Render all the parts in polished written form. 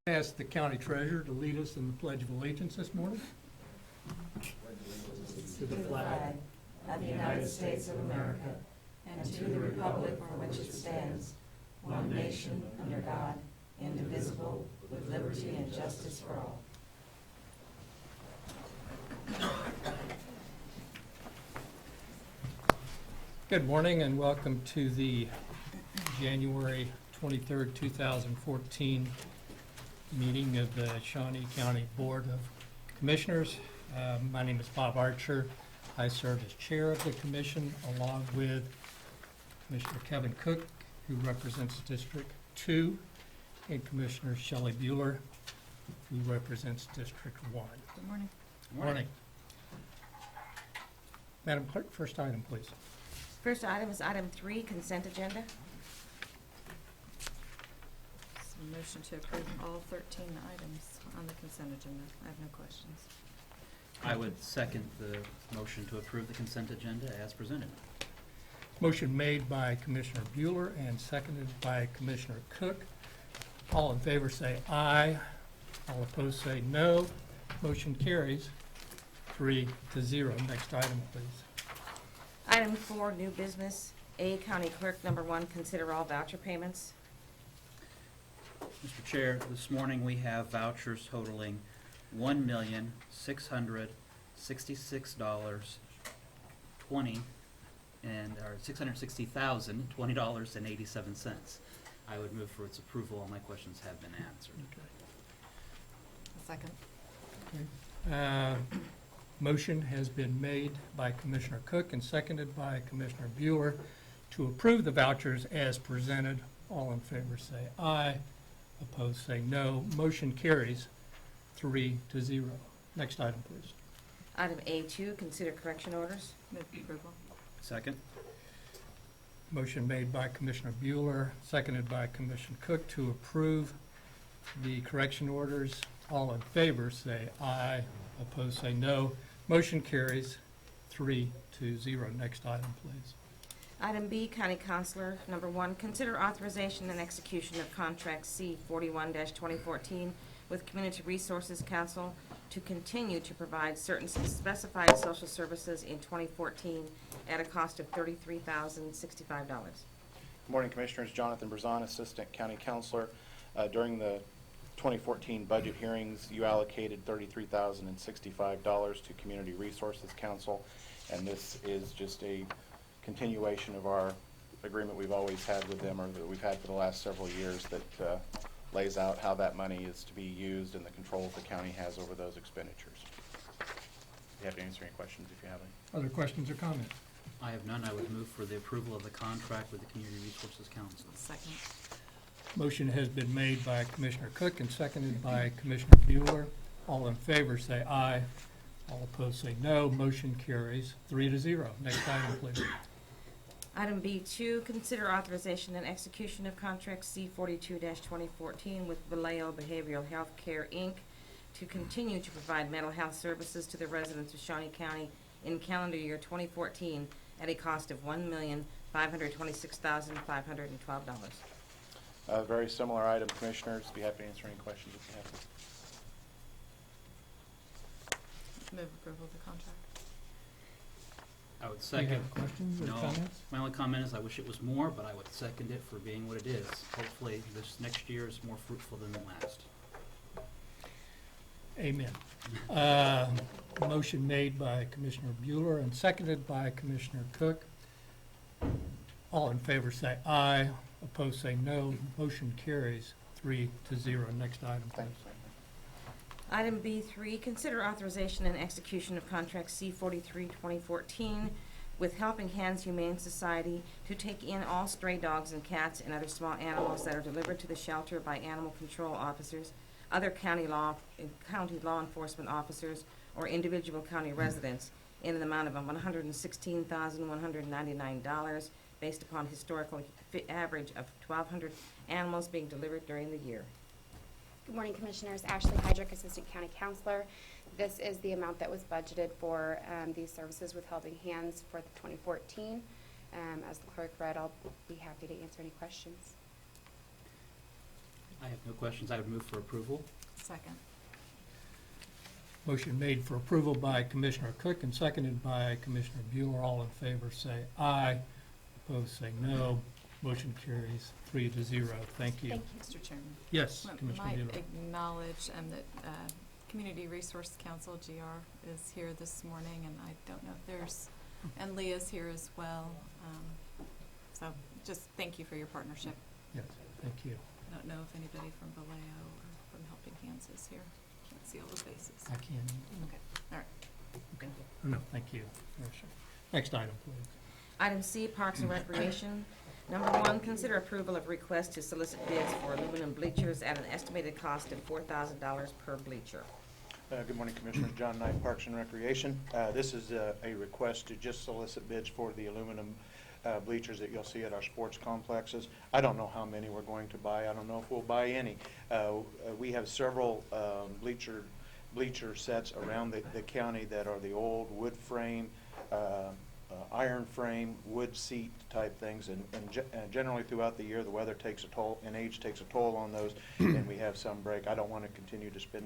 Ask the county treasurer to lead us in the Pledge of Allegiance this morning. To the flag of the United States of America and to the republic for which it stands, one nation under God, indivisible, with liberty and justice for all. Good morning and welcome to the January 23rd, 2014 meeting of the Shawnee County Board of Commissioners. My name is Bob Archer. I serve as chair of the commission along with Commissioner Kevin Cook, who represents District 2, and Commissioner Shelley Bueller, who represents District 1. Good morning. Morning. Madam Clerk, first item, please. First item is item 3, consent agenda. So motion to approve all 13 items on the consent agenda. I have no questions. I would second the motion to approve the consent agenda as presented. Motion made by Commissioner Bueller and seconded by Commissioner Cook. All in favor say aye. All opposed say no. Motion carries 3-0. Next item, please. Item 4, new business. A, County Clerk, number 1, consider all voucher payments. Mr. Chair, this morning we have vouchers totaling $1,666.20 or $660,020.87. I would move for its approval. All my questions have been answered. Second. Motion has been made by Commissioner Cook and seconded by Commissioner Bueller to approve the vouchers as presented. All in favor say aye. Opposed say no. Motion carries 3-0. Next item, please. Item A2, consider correction orders. Move approval. Second. Motion made by Commissioner Bueller, seconded by Commissioner Cook to approve the correction orders. All in favor say aye. Opposed say no. Motion carries 3-0. Next item, please. Item B, County Counselor, number 1, consider authorization and execution of contract C41-2014 with Community Resources Council to continue to provide certain specified social services in 2014 at a cost of $33,065. Good morning, Commissioners. Jonathan Brazan, Assistant County Counselor. During the 2014 budget hearings, you allocated $33,065 to Community Resources Council, and this is just a continuation of our agreement we've always had with them, or that we've had for the last several years, that lays out how that money is to be used and the controls the county has over those expenditures. You have to answer any questions if you have any. Other questions or comments? I have none. I would move for the approval of the contract with the Community Resources Council. Second. Motion has been made by Commissioner Cook and seconded by Commissioner Bueller. All in favor say aye. All opposed say no. Motion carries 3-0. Next item, please. Item B2, consider authorization and execution of contract C42-2014 with Vallejo Behavioral Health Care, Inc. to continue to provide mental health services to the residents of Shawnee County in calendar year 2014 at a cost of $1,526,512. Very similar item, Commissioners. Be happy to answer any questions if you have. Move approval of the contract. I would Do you second. have questions or No. comments? My only comment is I wish it was more, but I would second it for being what it is. Hopefully this next year is more fruitful than the last. Amen. Motion made by Commissioner Bueller and seconded by Commissioner Cook. All in favor say aye. Opposed say no. Motion carries 3-0. Next item, please. Thanks. Item B3, consider authorization and execution of contract C43-2014 with Helping Hands Humane Society to take in all stray dogs and cats and other small animals that are delivered to the shelter by animal control officers, other county law enforcement officers, or individual county residents in an amount of $116,199 based upon historical average of 1,200 animals being delivered during the year. Good morning, Commissioners. Ashley Hydrick, Assistant County Counselor. This is the amount that was budgeted for these services with Helping Hands for 2014. As the clerk read, I'll be happy to answer any questions. I have no questions. I would move for approval. Second. Motion made for approval by Commissioner Cook and seconded by Commissioner Bueller. All in favor say aye. Opposed say no. Motion carries 3-0. Thank you. Thank Mr. Chairman. Yes, I Commissioner might Bueller. acknowledge that Community Resource Council, GR, is here this morning, and I don't know if there's, and Leah's here as well. So just thank you for your partnership. Yes, thank you. I don't know if anybody from Vallejo or from Helping Hands is here. Can't see all the faces. I can. Okay, all right. Okay. No, thank you. Commissioner. Next item, please. Item C, Parks and Recreation. Number 1, consider approval of request to solicit bids for aluminum bleachers at an estimated cost of $4,000 per bleacher. Good morning, Commissioners. John Knight, Parks and Recreation. This is a request to just solicit bids for the aluminum bleachers that you'll see at our sports complexes. I don't know how many we're going to buy. I don't know if we'll buy any. We have several bleacher sets around the county that are the old wood frame, iron frame, wood seat type things, and generally throughout the year the weather takes a toll and age takes a toll on those, and we have some break. I don't want to continue to spend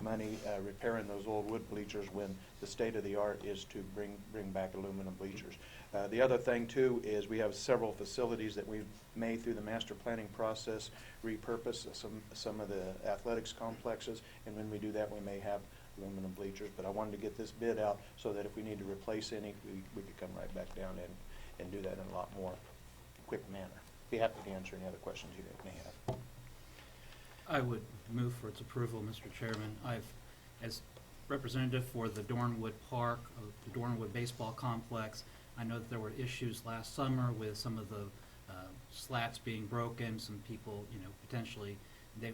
money repairing those old wood bleachers when the state of the art is to bring back aluminum bleachers. The other thing too is we have several facilities that we've made through the master planning process repurpose some of the athletics complexes, and when we do that we may have aluminum bleachers, but I wanted to get this bid out so that if we need to replace any, we could come right back down and do that in a lot more quick manner. Be happy to answer any other questions you may have. I would move for its approval, Mr. Chairman. As representative for the Dornwood Park, the Dornwood Baseball Complex, I know that there were issues last summer with some of the slats being broken, some people, potentially,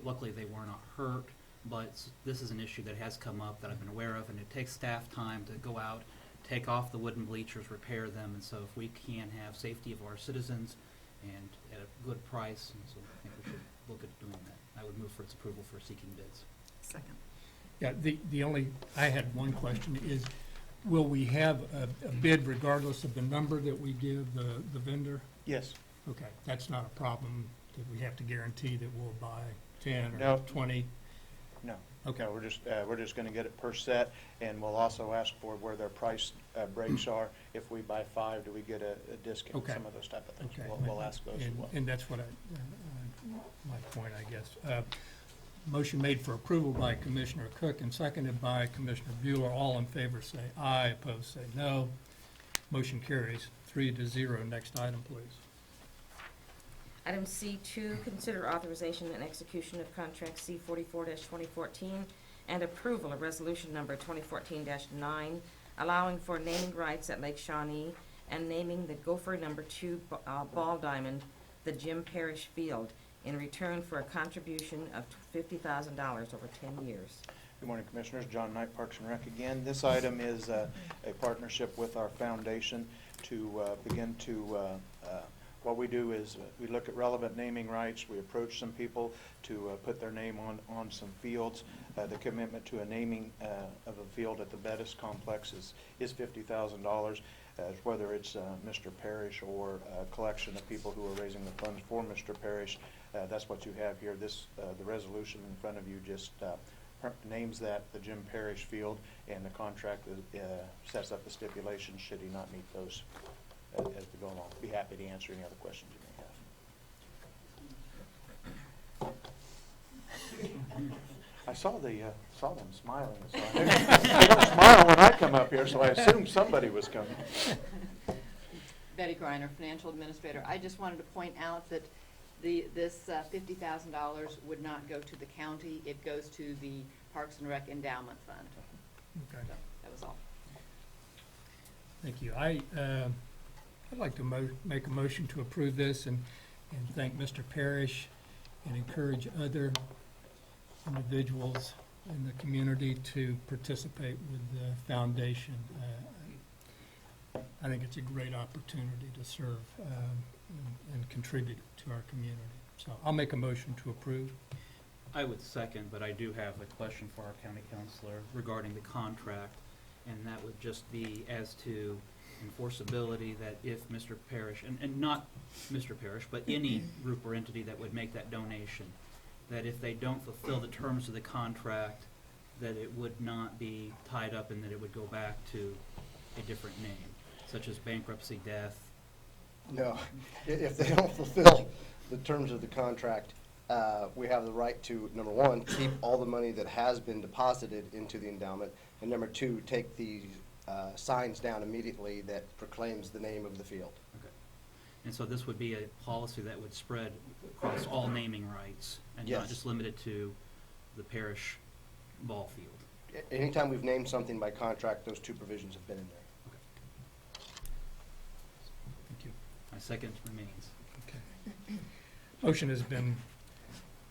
luckily they were not hurt, but this is an issue that has come up that I've been aware of, and it takes staff time to go out, take off the wooden bleachers, repair them, and so if we can have safety of our citizens and at a good price, and so I think we should look at doing that. I would move for its approval for seeking bids. Second. Yeah, I had one question is, will we have a bid regardless of the number that we give the vendor? Yes. Okay, that's not a problem. Do we have to guarantee that we'll buy 10 or No. 20? No. Okay. No, we're just going to get it per set, and we'll also ask for where their price breaks are. If we buy 5, do we get a discount? Okay. Some of those type of things. Okay. We'll ask those as well. And that's what my point, I guess. Motion made for approval by Commissioner Cook and seconded by Commissioner Bueller. All in favor say aye, opposed say no. Motion carries 3-0. Next item, please. Item C2, consider authorization and execution of contract C44-2014 and approval of resolution number 2014-9, allowing for naming rights at Lake Shawnee and naming the Gopher number 2 ball diamond the Jim Parrish Field in return for a contribution of $50,000 over 10 years. Good morning, Commissioners. John Knight, Parks and Rec again. This item is a partnership with our foundation to begin to what we do is we look at relevant naming rights. We approach some people to put their name on some fields. The commitment to a naming of a field at the Bettis complex is $50,000. Whether it's Mr. Parrish or a collection of people who are raising the funds for Mr. Parrish, that's what you have here. The resolution in front of you just names that the Jim Parrish Field, and the contract sets up the stipulations should he not meet those as we go along. Be happy to answer any other questions you may have. I saw them smiling, so they don't smile when I come up here, so I assumed somebody was coming. Betty Griner, Financial Administrator. I just wanted to point out that this $50,000 would not go to the county. It goes to the Parks and Rec Endowment Fund. Okay. So that was all. Thank you. I'd like to make a motion to approve this and thank Mr. Parrish and encourage other individuals in the community to participate with the foundation. I think it's a great opportunity to serve and contribute to our community. So I'll make a motion to approve. I would second, but I do have a question for our county councilor regarding the contract, and that would just be as to enforceability, that if Mr. Parrish, and not Mr. Parrish, but any group or entity that would make that donation, that if they don't fulfill the terms of the contract, that it would not be tied up and that it would go back to a different name, such as bankruptcy, death. No, if they don't fulfill the terms of the contract, we have the right to, number one, keep all the money that has been deposited into the endowment, and number two, take the signs down immediately that proclaims the name of the field. Okay. And so this would be a policy that would spread across all naming rights and not Yes. just limited to the parish ball field. Anytime we've named something by contract, those two provisions have been in there. Thank you. My second remains. Okay. Motion has been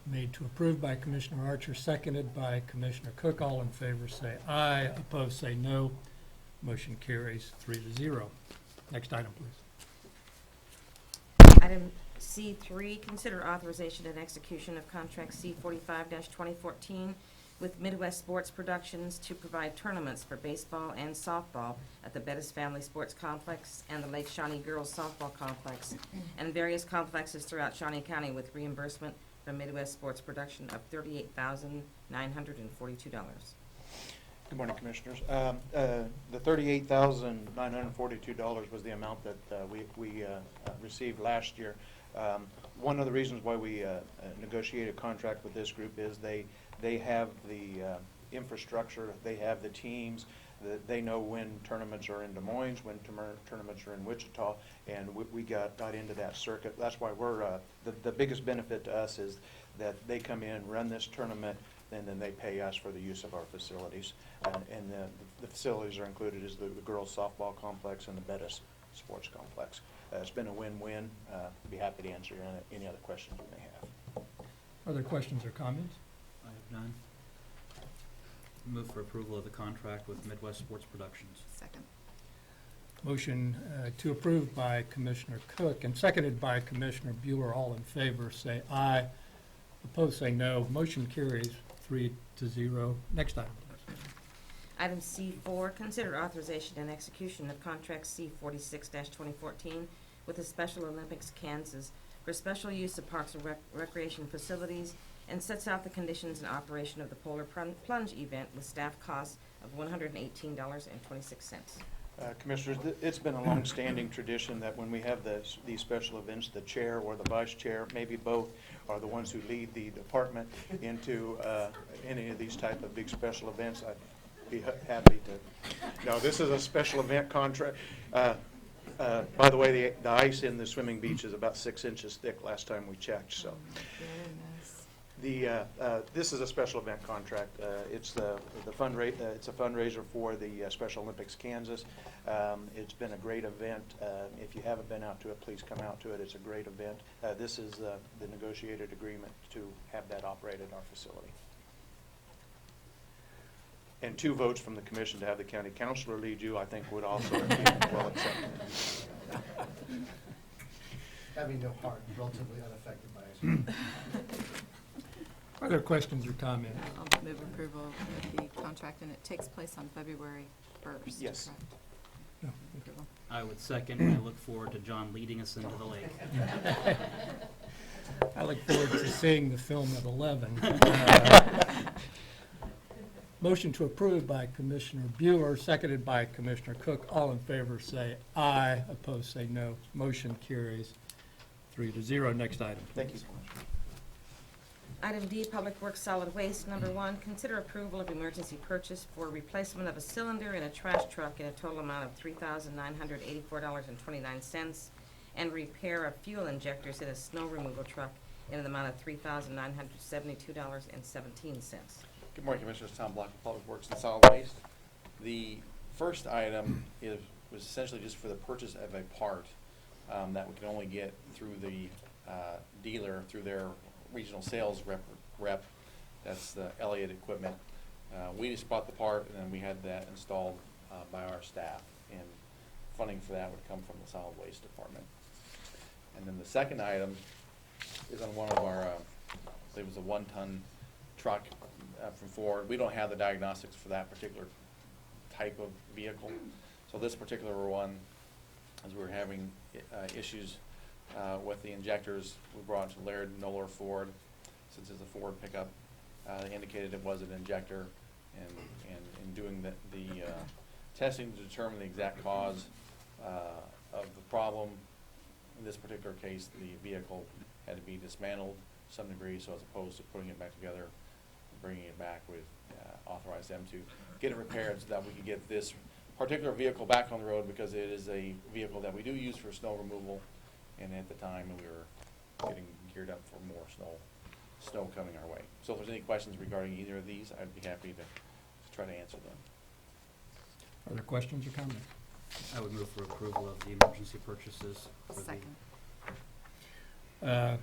made to approve by Commissioner Archer, seconded by Commissioner Cook. All in favor say aye, opposed say no. Motion carries 3-0. Next item, please. Item C3, consider authorization and execution of contract C45-2014 with Midwest Sports Productions to provide tournaments for baseball and softball at the Bettis Family Sports Complex and the Lake Shawnee Girls Softball Complex and various complexes throughout Shawnee County with reimbursement from Midwest Sports Production of $38,942. Good morning, Commissioners. The $38,942 was the amount that we received last year. One of the reasons why we negotiated a contract with this group is they have the infrastructure, they have the teams, they know when tournaments are in Des Moines, when tournaments are in Wichita, and we got into that circuit. That's why we're, the biggest benefit to us is that they come in, run this tournament, and then they pay us for the use of our facilities. And the facilities are included as the girls softball complex and the Bettis Sports Complex. It's been a win-win. Be happy to answer any other questions you may have. Other questions or comments? I have none. Move for approval of the contract with Midwest Sports Productions. Second. Motion to approve by Commissioner Cook and seconded by Commissioner Bueller. All in favor say aye, opposed say no. Motion carries 3-0. Next item, please. Item C4, consider authorization and execution of contract C46-2014 with the Special Olympics Kansas for special use of parks and recreation facilities and sets out the conditions and operation of the Polar Plunge event with staff costs of $118.26. Commissioners, it's been a long-standing tradition that when we have these special events, the chair or the vice chair, maybe both, are the ones who lead the department into any of these type of big special events. I'd be happy to. No, this is a special event contract. By the way, the ice in the swimming beach is about 6 inches thick last time we checked, so. This is a special event contract. It's it's a fundraiser for the Special Olympics Kansas. It's been a great event. If you haven't been out to it, please come out to it. It's a great event. This is the negotiated agreement to have that operate at our facility. And 2 votes from the commission to have the county councilor lead you, I think would also be well accepted. Having no heart, relatively unaffected by it. Other questions or comments? I'll move approval of the contract, and it takes place on February 1st. Yes. correct? No. Approval. I would second, and I look forward to John leading us into the lake. I look forward to seeing the film at 11. Motion to approve by Commissioner Bueller, seconded by Commissioner Cook. All in favor say aye, opposed say no. Motion carries 3-0. Next item. Thank you so much. Item D, Public Works Solid Waste. Number 1, consider approval of emergency purchase for replacement of a cylinder in a trash truck in a total amount of $3,984.29 and repair of fuel injectors in a snow removal truck in an amount of $3,972.17. Good morning, Commissioners. Tom Block, Public Works and Solid Waste. The first item was essentially just for the purchase of a part that we can only get through the dealer, through their regional sales rep. That's the Elliott Equipment. We just bought the part, and then we had that installed by our staff, and funding for that would come from the Solid Waste Department. And then the second item is on one of our, it was a 1-ton truck from Ford. We don't have the diagnostics for that particular type of vehicle. So this particular one, as we were having issues with the injectors, we brought it to Laird Noller Ford. since it's a Ford pickup. They indicated it was an injector, and in doing the testing to determine the exact cause of the problem, in this particular case, the vehicle had to be dismantled to some degree, so as opposed to putting it back together, bringing it back, would authorize them to get it repaired so that we could get this particular vehicle back on the road, because it is a vehicle that we do use for snow removal, and at the time we were getting geared up for more snow coming our way. So if there's any questions regarding either of these, I'd be happy to try to answer them. Are there questions or comments? I would move for approval of the emergency purchases for the Second.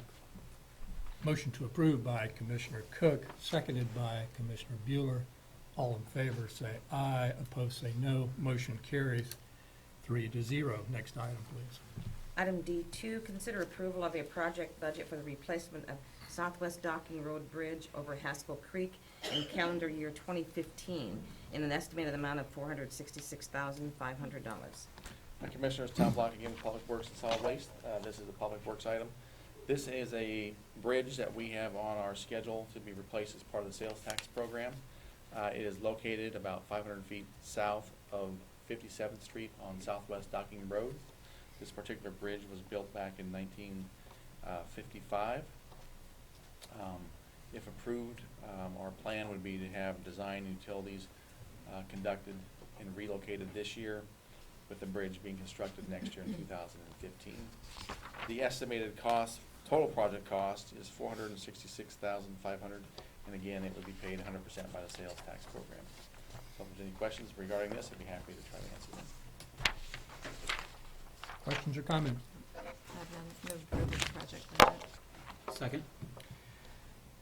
Motion to approve by Commissioner Cook, seconded by Commissioner Bueller. All in favor say aye, opposed say no. Motion carries 3-0. Next item, please. Item D2, consider approval of a project budget for the replacement of Southwest Docking Road Bridge over Haskell Creek in calendar year 2015 in an estimated amount of $466,500. Commissioners, Tom Block again with Public Works and Solid Waste. This is a Public Works item. This is a bridge that we have on our schedule to be replaced as part of the sales tax program. It is located about 500 feet south of 57th Street on Southwest Docking Road. This particular bridge was built back in 1955. If approved, our plan would be to have design and utilities conducted and relocated this year, with the bridge being constructed next year in 2015. The estimated cost, total project cost, is $466,500, and again, it would be paid 100% by the sales tax program. So if there's any questions regarding this, I'd be happy to try to answer them. Questions or comments? I've moved approval of the project budget. Second?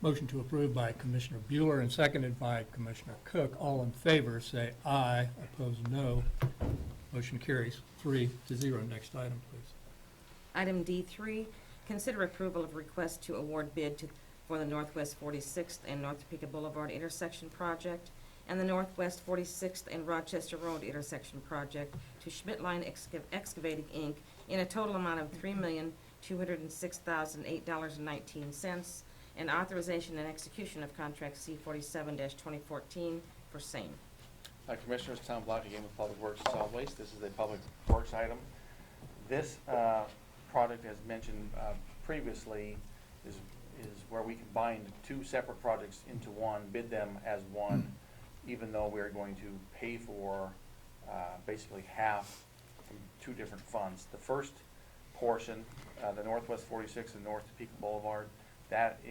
Motion to approve by Commissioner Bueller and seconded by Commissioner Cook. All in favor say aye, opposed no. Motion carries 3-0. Next item, please. Item D3, consider approval of request to award bid for the Northwest 46th and North Topeka Boulevard intersection project and the Northwest 46th and Rochester Road intersection project to Schmidtline Excavating, Inc. in a total amount of $3,206,008.19, and authorization and execution of contract C47-2014 for same. Commissioners, Tom Block again with Public Works and Solid Waste. This is a Public Works item. This project, as mentioned previously, is where we combined two separate projects into one, bid them as one, even though we're going to pay for basically half from two different funds. The first portion, the Northwest 46 and North Topeka Boulevard, that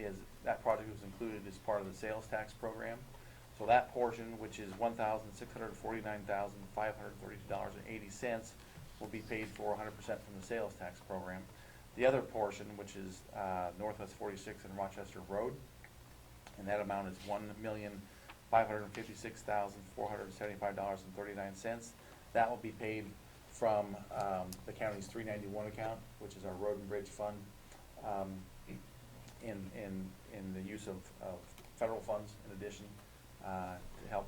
project was included as part of the sales tax program. So that portion, which is $1,649,532.80, will be paid for 100% from the sales tax program. The other portion, which is Northwest 46 and Rochester Road, and that amount is $1,556,475.39. That will be paid from the county's 391 account, which is our road and bridge fund, in the use of federal funds in addition to help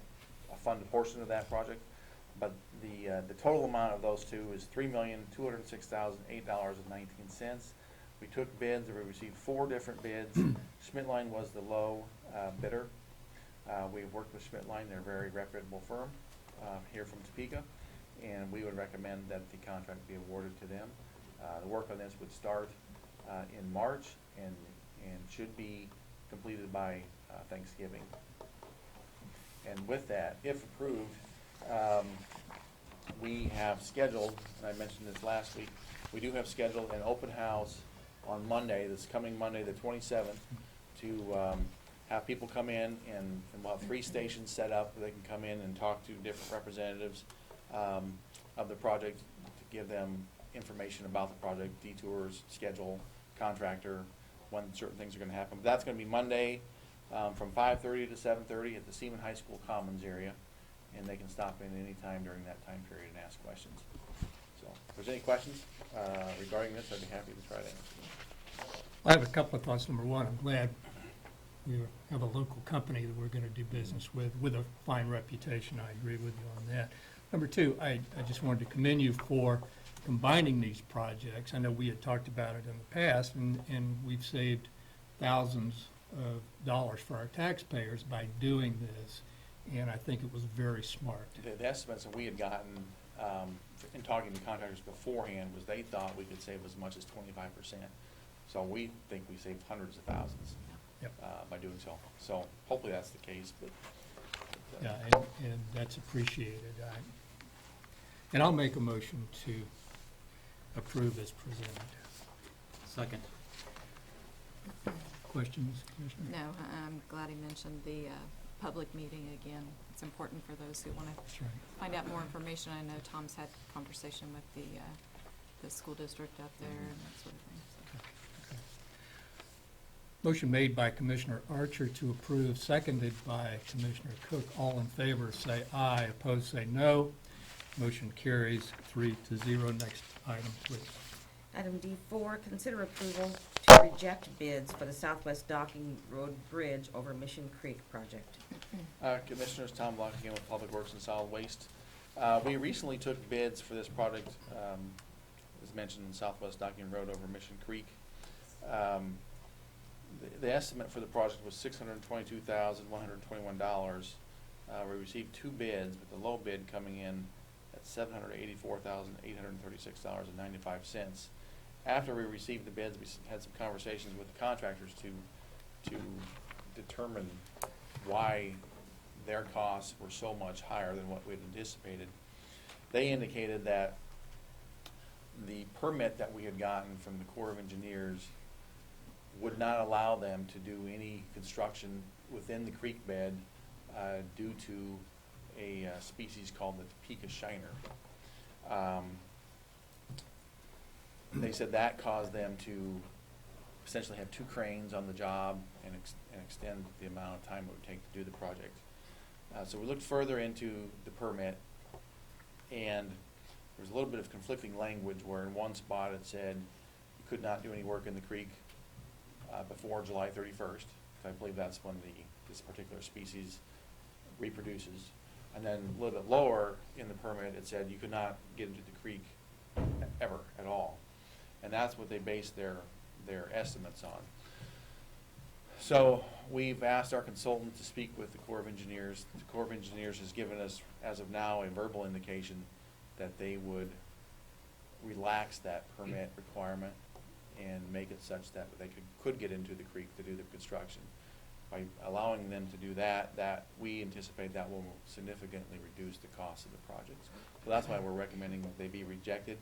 fund a portion of that project. But the total amount of those two is $3,206,008.19. We took bids, we received 4 different bids. Schmidtline was the low bidder. We've worked with Schmidtline, they're a very reputable firm here from Topeka, and we would recommend that the contract be awarded to them. The work on this would start in March and should be completed by Thanksgiving. And with that, if approved, we have scheduled, and I mentioned this last week, we do have scheduled an open house on Monday, this coming Monday, the 27th, to have people come in, and we'll have 3 stations set up where they can come in and talk to different representatives of the project to give them information about the project, detours, schedule, contractor, when certain things are going to happen. But that's going to be Monday from 5:30 to 7:30 at the Seaman High School Commons area, and they can stop in any time during that time period and ask questions. So if there's any questions regarding this, I'd be happy to try to answer them. I have a couple of thoughts. Number one, I'm glad we have a local company that we're going to do business with a fine reputation. I agree with you on that. Number two, I just wanted to commend you for combining these projects. I know we had talked about it in the past, and we've saved thousands of dollars for our taxpayers by doing this, and I think it was very smart. The estimates that we had gotten, in talking to contractors beforehand, was they thought we could save as much as 25%. So we think we saved hundreds of thousands Yep. by doing so. So hopefully that's the case, but. Yeah, and that's appreciated. And I'll make a motion to approve as presented. Second. Questions, Commissioner? No, I'm glad he mentioned the public meeting again. It's important for those who want to That's right. find out more information. I know Tom's had conversation with the school district up there and that sort of thing. So. Okay. Motion made by Commissioner Archer to approve, seconded by Commissioner Cook. All in favor, say aye. Opposed, say no. Motion carries 3-0. Next item, please. Item D4, consider approval to reject bids for the Southwest Docking Road Bridge over Mission Creek project. Commissioners, Tom Block again with Public Works and Solid Waste. We recently took bids for this project, as mentioned, Southwest Docking Road over Mission Creek. The estimate for the project was $622,121. We received two bids, with the low bid coming in at $784,836.95. After we received the bids, we had some conversations with the contractors to determine why their costs were so much higher than what we had anticipated. They indicated that the permit that we had gotten from the Corps of Engineers would not allow them to do any construction within the creek bed due to a species called the Topeka shiner. They said that caused them to essentially have two cranes on the job and extend the amount of time it would take to do the project. So we looked further into the permit, and there was a little bit of conflicting language where in one spot it said you could not do any work in the creek before July 31st. I believe that's when this particular species reproduces. And then a little bit lower in the permit, it said you could not get into the creek ever at all. And that's what they based their estimates on. So we've asked our consultant to speak with the Corps of Engineers. The Corps of Engineers has given us, as of now, a verbal indication that they would relax that permit requirement and make it such that they could get into the creek to do the construction. By allowing them to do that we anticipate that will significantly reduce the cost of the projects. So that's why we're recommending that they be rejected.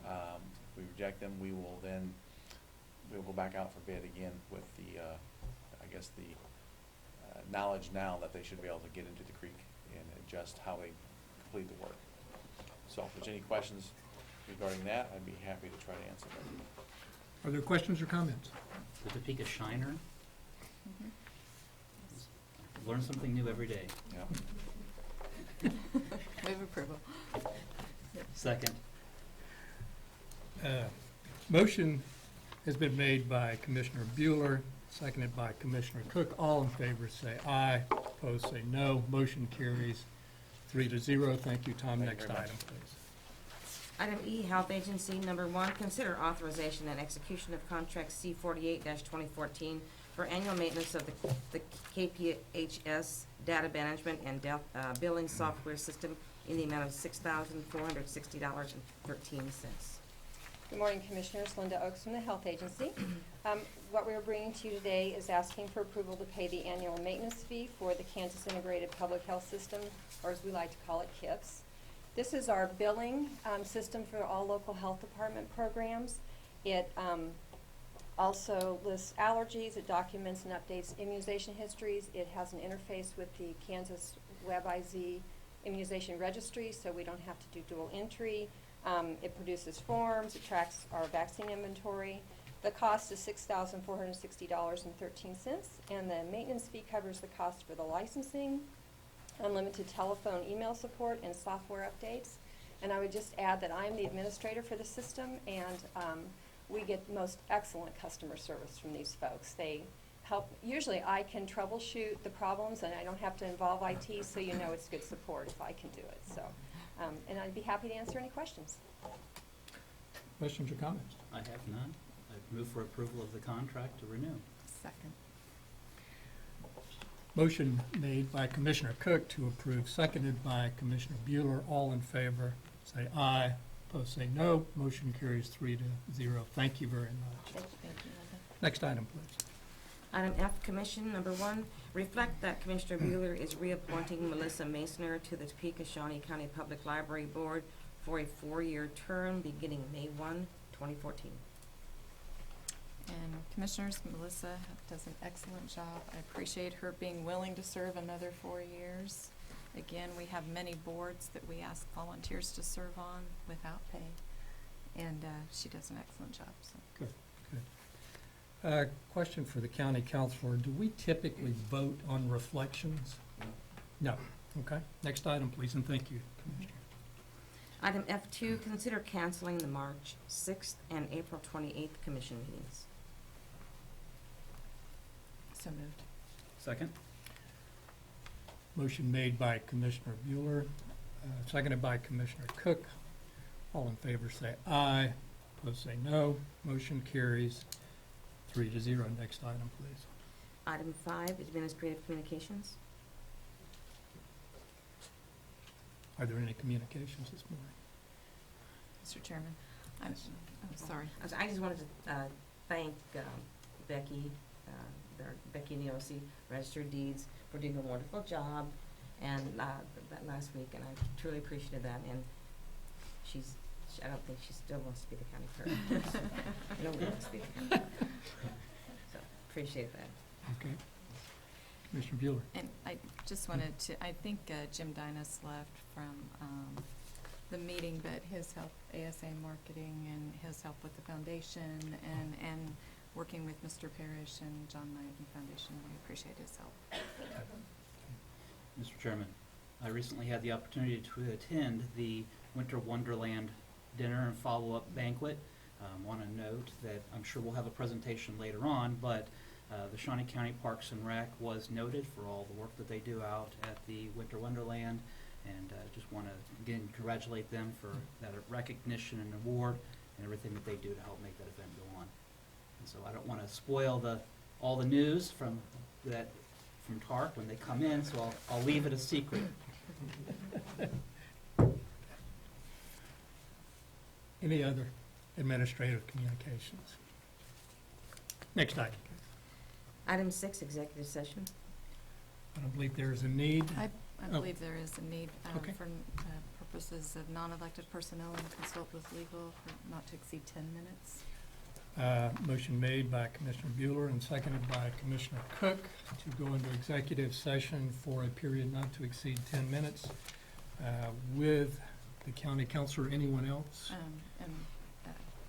If we reject them, we'll go back out for bid again with the, knowledge now that they should be able to get into the creek and adjust how they complete the work. So if there's any questions regarding that, I'd be happy to try to answer them. Are there questions or comments? The Topeka shiner. Mhm. Learn something new every day. Yeah. Move approval. Second. Motion has been made by Commissioner Bueller, seconded by Commissioner Cook. All in favor say aye. Opposed say no. Motion carries 3-0. Thank you, Tom. Thank you Next very much. item, please. Item E, Health Agency, number 1, consider authorization and execution of contract C48-2014 for annual maintenance of the KPHS data management and billing software system in the amount of $6,460.13. Good morning, Commissioners. Linda Oaks from the Health Agency. What we're bringing to you today is asking for approval to pay the annual maintenance fee for the Kansas Integrated Public Health System, or as we like to call it, KIPS. This is our billing system for all local health department programs. It also lists allergies, it documents and updates immunization histories. It has an interface with the Kansas WebIZ immunization registry, so we don't have to do dual entry. It produces forms, it tracks our vaccine inventory. The cost is $6,460.13, and the maintenance fee covers the cost for the licensing, unlimited telephone email support, and software updates. And I would just add that I'm the administrator for the system, and we get most excellent customer service from these folks. They help. Usually I can troubleshoot the problems, and I don't have to involve IT, so you know it's good support if I can do it. So, and I'd be happy to answer any questions. Questions or comments? I have none. I move for approval of the contract to renew. Second. Motion made by Commissioner Cook to approve, seconded by Commissioner Bueller. All in favor, say aye. Opposed, say no. Motion carries 3-0. Thank you very much. Thank you, Linda. Next item, please. Item F, Commission, number 1, reflect that Commissioner Bueller is reappointing Melissa Masner to the Topeka Shawnee County Public Library Board for a 4-year term beginning May 1, 2014. And Commissioners, Melissa does an excellent job. I appreciate her being willing to serve another 4 years. Again, we have many boards that we ask volunteers to serve on without pay, and she does an excellent job, so. Good. Question for the county counselor. Do we typically vote on reflections? No. Okay. Next item, please, and thank you, Commissioner. Item F2, consider canceling the March 6th and April 28th commission meetings. So moved. Second? Motion made by Commissioner Bueller, seconded by Commissioner Cook. All in favor say aye. Opposed say no. Motion carries 3-0. Next item, please. Item 5, administrative communications. Are there any communications this morning? Mr. Chairman, I'm sorry. I just wanted to thank Becky, Becky Neosi, Registered Deeds, for doing a wonderful job and that last week, and I truly appreciated that. And I don't think she still wants to be the county clerk. Nobody wants to be the county clerk. So, appreciate that. Okay. Commissioner Bueller. And I just wanted to, I think Jim Dinas left from the meeting, but his help, ASA Marketing, and his help with the foundation, and working with Mr. Parrish and John Knight and Foundation, we appreciate his help. Mr. Chairman, I recently had the opportunity to attend the Winter Wonderland dinner and follow-up banquet. Want to note that I'm sure we'll have a presentation later on, but the Shawnee County Parks and Rec was noted for all the work that they do out at the Winter Wonderland, and just want to again congratulate them for that recognition and award and everything that they do to help make that event go on. And so I don't want to spoil all the news from TARC when they come in, so I'll leave it a secret. Any other administrative communications? Next item. Item 6, executive session. I don't believe there is a need. I Oh. believe there is a need Okay. for purposes of non-elected personnel and consult with legal for not to exceed 10 minutes. Motion made by Commissioner Bueller and seconded by Commissioner Cook to go into executive session for a period not to exceed 10 minutes with the county counselor. Anyone else? And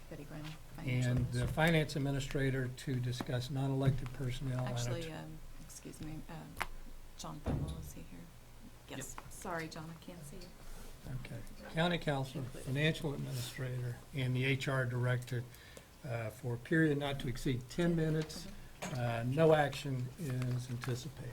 Betty Graham, financial And the administrator. finance administrator to discuss non-elected personnel. Actually, excuse me, John Bemmel, is he here? Yes, sorry, John, I can't see you. Okay. County counselor, financial administrator, and the HR director for a period not to exceed 10 minutes. No action is anticipated.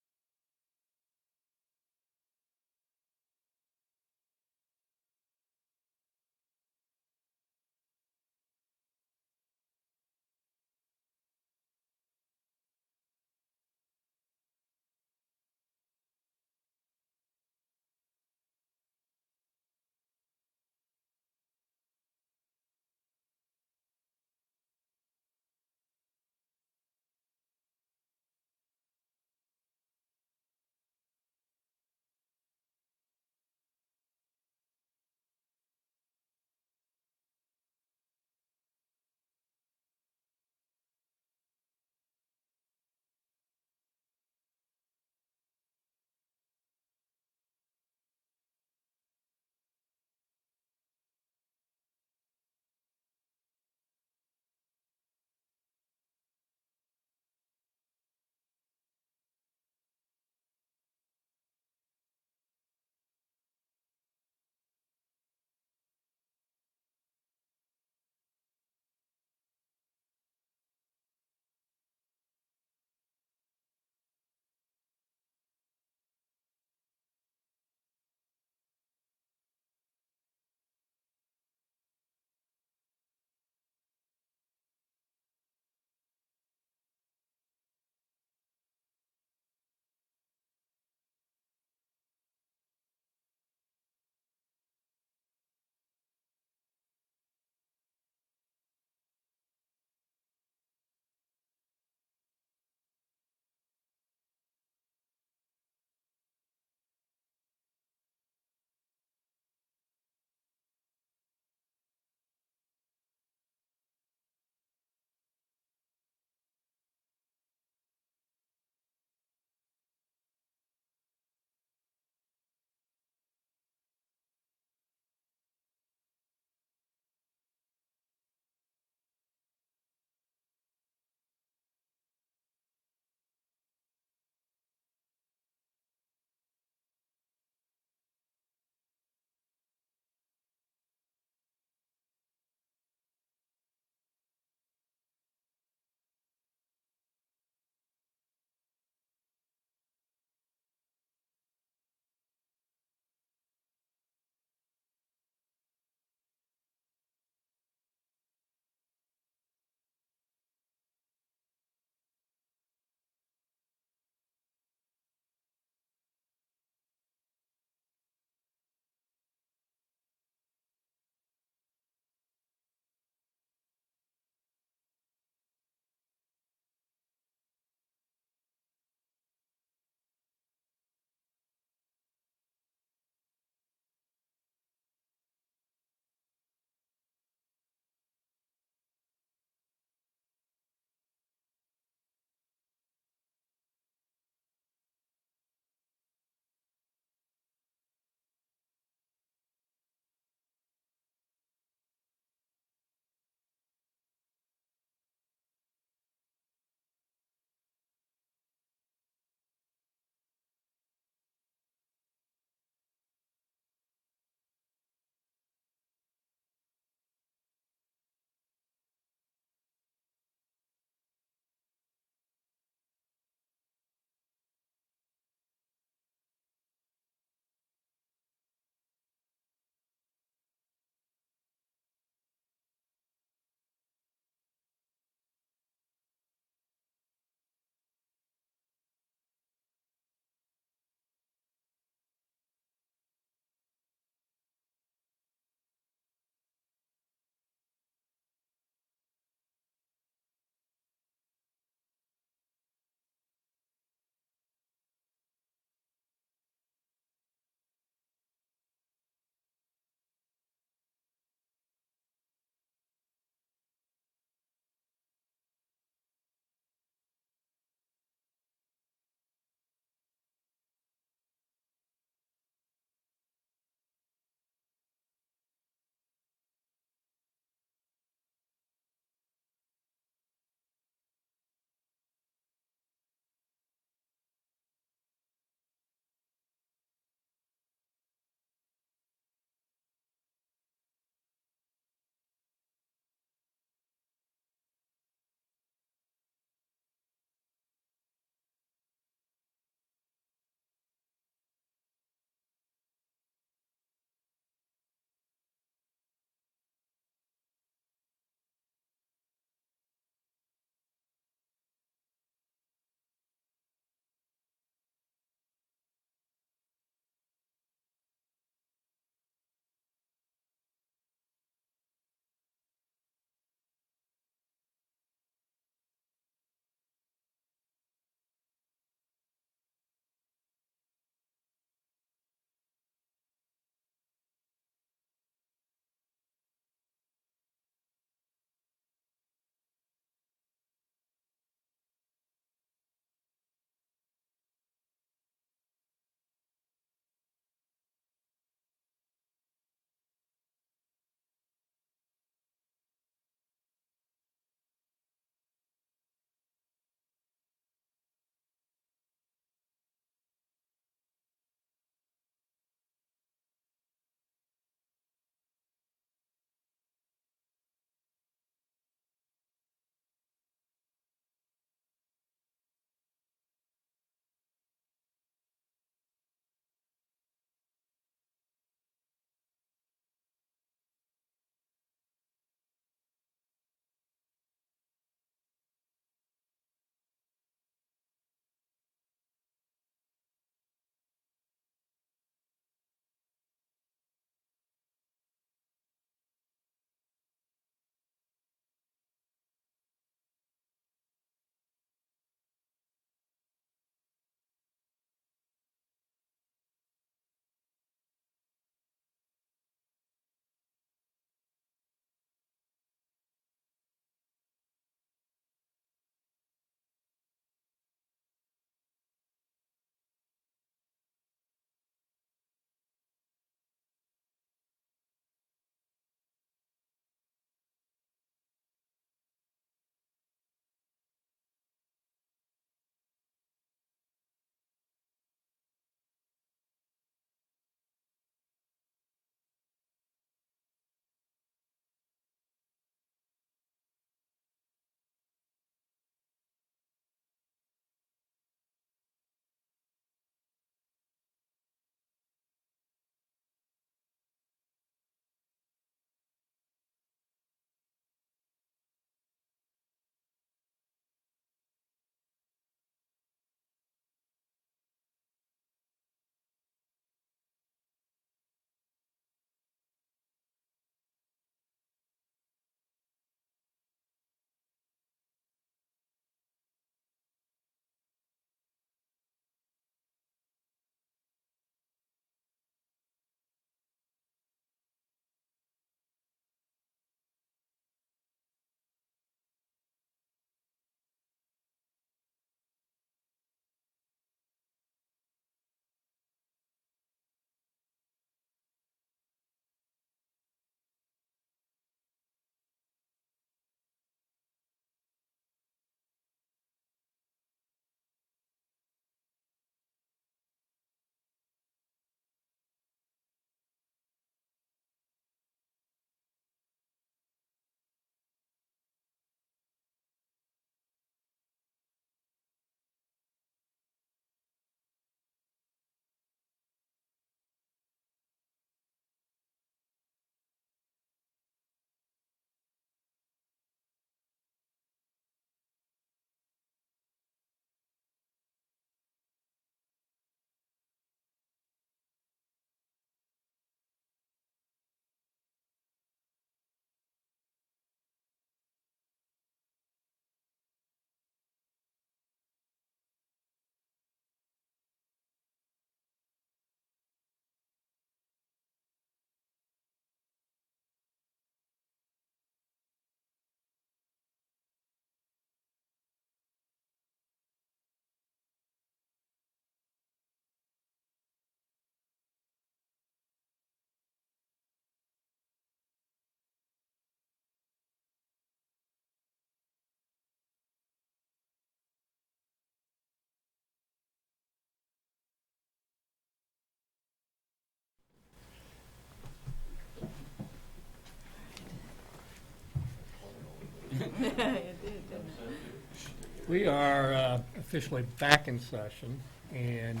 We are officially back in session, and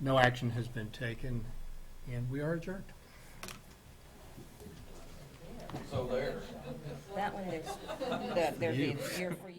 no action has been taken, and we are adjourned. That one is, there's, You. you're for